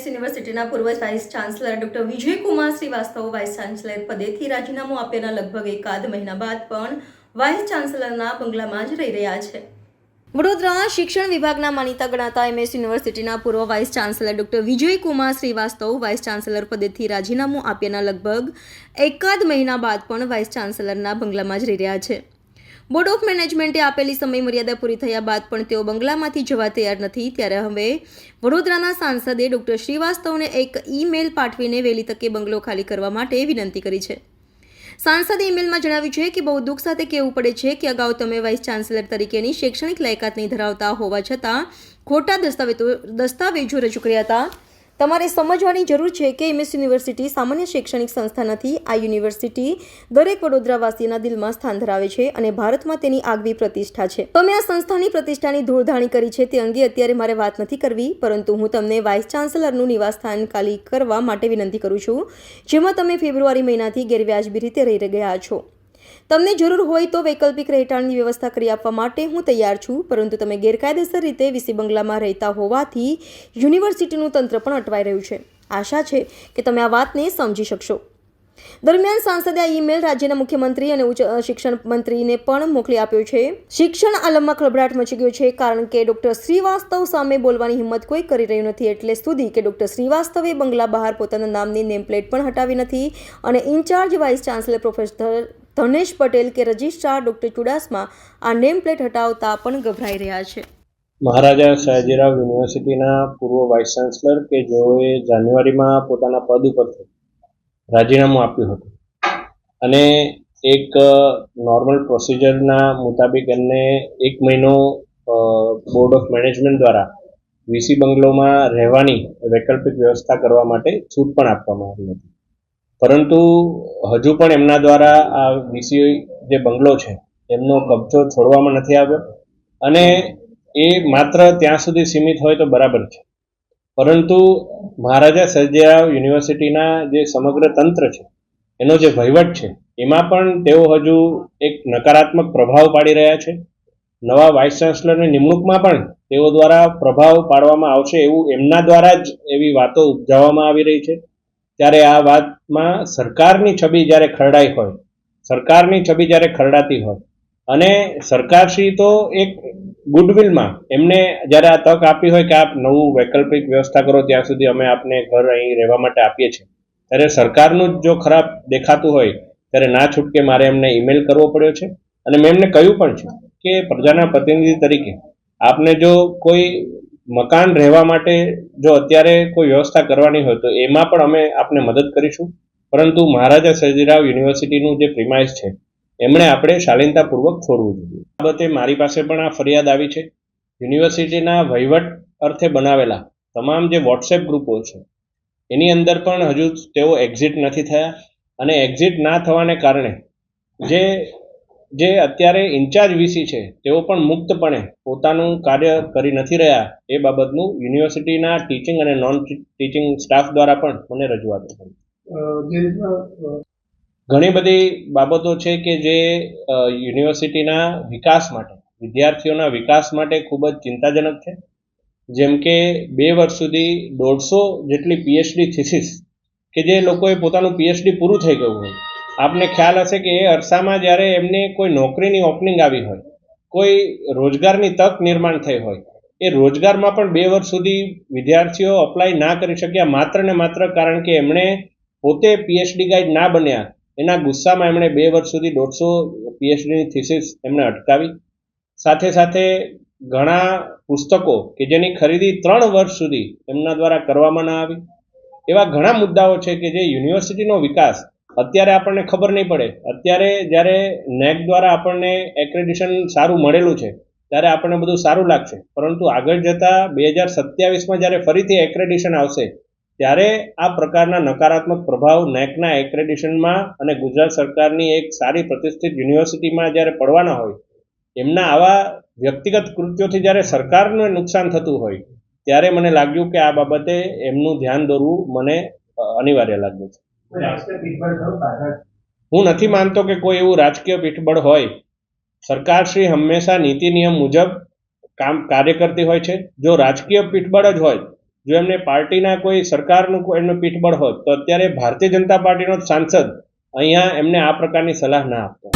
MS યુનિવર્સિટીના પૂર્વ vice chancellor doctor Vijaykumar Shrivastava vice chancellor પદેથી રાજીનામું આપ્યાના લગભગ એકાદ મહિના બાદ પણ વાઇસ ચાન્સલરના બંગલામાં જ રહી રહ્યા છે. વડોદરા શિક્ષણ વિભાગના માનીતા ગણાતા એમએસ યુનિવર્સિટીના પૂર્વ vice chancellor doctor Vijaykumar Shrivastava vice chancellor પદેથી રાજીનામું આપ્યાના લગભગ એકાદ મહિના બાદ પણ વાઇસ ચાન્સલરના બંગલામાં જ રહી રહ્યા છે. બોર્ડ ઓફ મેનેજમેન્ટે આપેલી સમય મર્યાદા પૂરી થયા બાદ પણ તેઓ બંગલામાંથી જવા તૈયાર નથી. ત્યારે હવે વડોદરાના સાંસદે ડોક્ટર શ્રીવાસ્તવને એક ઈમેલ પાઠવીને વહેલી તકે બંગલો ખાલી કરવા માટે વિનંતી કરી છે. સાંસદે ઈમેલમાં જણાવ્યું છે કે બહુ દુઃખ સાથે કહેવું પડે છે કે અગાઉ તમે વાઇસ ચાન્સલર તરીકેની શૈક્ષણિક લાયકાત નહીં ધરાવતા હોવા છતાં ખોટા દસ્તાવેજો રજૂ કર્યા હતા. તમારે સમજવાની જરૂર છે કે એમએસ યુનિવર્સિટી સામાન્ય શૈક્ષણિક સંસ્થા નથી. આ યુનિવર્સિટી દરેક વડોદરાવાસીના દિલમાં સ્થાન ધરાવે છે અને ભારતમાં તેની આગવી પ્રતિષ્ઠા છે. તમે આ સંસ્થાની પ્રતિષ્ઠાની ધૂળધાણી કરી છે તે અંગે અત્યારે મારે વાત નથી કરવી, પરંતુ હું તમને વાઇસ ચાન્સલરનું નિવાસસ્થાન ખાલી કરવા માટે વિનંતી કરું છું, જેમાં તમે ફેબ્રુઆરી મહિનાથી ગેરવ્યાજબી રીતે રહી ગયા છો. તમને જરૂર હોય તો વૈકલ્પિક રહેઠાણની વ્યવસ્થા કરી આપવા માટે હું તૈયાર છું, પરંતુ તમે ગેરકાયદેસર રીતે વીસી બંગલામાં રહેતા હોવાથી યુનિવર્સિટીનું તંત્ર પણ અટવાઈ રહ્યું છે. આશા છે કે તમે આ વાતને સમજી શકશો. દરમિયાન સાંસદે આ ઈમેલ રાજ્યના મુખ્યમંત્રી અને ઉચ્ચ શિક્ષણ મંત્રીને પણ મોકલી આપ્યો છે. શિક્ષણ આલમમાં ખળભળાટ મચી ગયો છે, કારણ કે ડોક્ટર શ્રીવાસ્તવ સામે બોલવાની હિંમત કોઈ કરી રહ્યું નથી, એટલે સુધી કે ડોક્ટર શ્રીવાસ્તવે બંગલા બહાર પોતાના નામની નેમપ્લેટ પણ હટાવી નથી અને incharge vice chancellor professor Dhanesh Patel કે રજિસ્ટ્રાર ડોક્ટર ચુડાસમા આ નેમ પ્લેટ હટાવતા પણ ગભરાઈ રહ્યા છે. મહારાજા સયાજીરાવ યુનિવર્સિટીના પૂર્વ વાઇસ ચાન્સલર કે જેઓએ જાન્યુઆરીમાં પોતાના પદ ઉપરથી રાજીનામું આપ્યું હતું અને એક નોર્મલ પ્રોસિજરના મુતાબિક એમને 1 મહિનો બોર્ડ ઓફ મેનેજમેન્ટ દ્વારા વીસી બંગલોમાં રહેવાની વૈકલ્પિક વ્યવસ્થા કરવા માટે છૂટ પણ આપવામાં આવી હતી. પરંતુ હજુ પણ એમના દ્વારા આ વીસી જે બંગલો છે એમનો કબજો છોડવામાં નથી આવ્યો અને એ માત્ર ત્યાં સુધી સીમિત હોય તો બરાબર છે, પરંતુ મહારાજા સયાજીરાવ યુનિવર્સિટીના જે સમગ્ર તંત્ર છે એનો જે વહીવટ છે એમાં પણ તેઓ હજુ એક નકારાત્મક પ્રભાવ પાડી રહ્યા છે. નવા વાઇસ ચાન્સલરની નિમણૂકમાં પણ તેઓ દ્વારા પ્રભાવ પાડવામાં આવશે એવું એમના દ્વારા જ એવી વાતો ઉપજાવવામાં આવી રહી છે. ત્યારે આ વાતમાં સરકારની છબી જ્યારે ખરડાઈ હોય, સરકારની છબી જ્યારે ખરડાતી હોય અને સરકારશ્રી તો એક ગુડવિલમાં એમને જ્યારે આ તક આપી હોય કે આપ નવું વૈકલ્પિક વ્યવસ્થા કરો ત્યાં સુધી અમે આપને ઘર અહીં રહેવા માટે આપીએ છીએ, ત્યારે સરકારનું જ જો ખરાબ દેખાતું હોય ત્યારે ના છૂટકે મારે એમને ઈમેલ કરવો પડ્યો છે. અને મેં એમને કહ્યું પણ છે કે પ્રજાના પ્રતિનિધિ તરીકે આપને જો કોઈ મકાન રહેવા માટે જો અત્યારે કોઈ વ્યવસ્થા કરવાની હોય તો એમાં પણ અમે આપને મદદ કરીશું, પરંતુ મહારાજા સયાજીરાવ યુનિવર્સિટીનું જે પ્રિમાઇસ છે એમણે આપણે શાલીનતાપૂર્વક છોડવું જોઈએ. આ બાબતે મારી પાસે પણ આ ફરિયાદ આવી છે. યુનિવર્સિટીના વહીવટ અર્થે બનાવેલા તમામ જે વોટ્સએપ ગ્રુપો છે એની અંદર પણ હજુ તેઓ એક્ઝિટ નથી થયા અને એક્ઝિટ ના થવાને કારણે જે અત્યારે ઇન્ચાર્જ વીસી છે તેઓ પણ મુક્તપણે પોતાનું કાર્ય કરી નથી રહ્યા એ બાબતનું યુનિવર્સિટીના ટીચિંગ અને નોન ટીચિંગ સ્ટાફ દ્વારા પણ મને રજૂઆત કરી. ઘણી બધી બાબતો છે કે જે યુનિવર્સિટીના વિકાસ માટે, વિદ્યાર્થીઓના વિકાસ માટે ખૂબ જ ચિંતાજનક છે. જેમ કે 2 વર્ષ સુધી 150 જેટલી પીએચડી થીસીસ કે જે લોકોએ પોતાનું પીએચડી પૂરું થઈ ગયું હોય, આપને ખ્યાલ હશે કે એ અરસામાં જ્યારે એમને કોઈ નોકરીની ઓપનિંગ આવી હોય, કોઈ રોજગારની તક નિર્માણ થઈ હોય, એ રોજગારમાં પણ 2 વર્ષ સુધી વિદ્યાર્થીઓ અપ્લાય ના કરી શક્યા, માત્ર ને માત્ર કારણ કે એમણે પોતે પીએચડી ગાઈડ ના બન્યા. એના ગુસ્સામાં એમણે 2 વર્ષ સુધી 150 પીએચડીની થીસીસ એમણે અટકાવી. સાથે સાથે ઘણા પુસ્તકો કે જેની ખરીદી 3 વર્ષ સુધી એમના દ્વારા કરવામાં ના આવી. એવા ઘણા મુદ્દાઓ છે કે જે યુનિવર્સિટીનો વિકાસ અત્યારે આપણને ખબર નહીં પડે. અત્યારે જ્યારે નેક દ્વારા આપણને એક્રેડિશન સારું મળેલું છે ત્યારે આપણને બધું સારું લાગશે, પરંતુ આગળ જતાં 2027માં જ્યારે ફરીથી એક્રેડિશન આવશે ત્યારે આ પ્રકારના નકારાત્મક પ્રભાવ નેકના એક્રેડિશનમાં અને ગુજરાત સરકારની એક સારી પ્રતિષ્ઠિત યુનિવર્સિટીમાં જ્યારે પડવાના હોય, એમના આવા વ્યક્તિગત કૃત્યોથી જ્યારે સરકારને નુકસાન થતું હોય ત્યારે મને લાગ્યું કે આ બાબતે એમનું ધ્યાન દોરવું મને અનિવાર્ય લાગ્યું છે. હું નથી માનતો કે કોઈ એવું રાજકીય પીઠબળ હોય. સરકારશ્રી હંમેશા નીતિ નિયમ મુજબ કાર્ય કરતી હોય છે. જો રાજકીય પીઠબળ જ હોય જો એમને પાર્ટીના કોઈ સરકારનું કોઈ એમનું પીઠબળ હોત તો અત્યારે ભારતીય જનતા પાર્ટીનો જ સાંસદ અહીંયા એમને આ પ્રકારની સલાહ ના આપતો.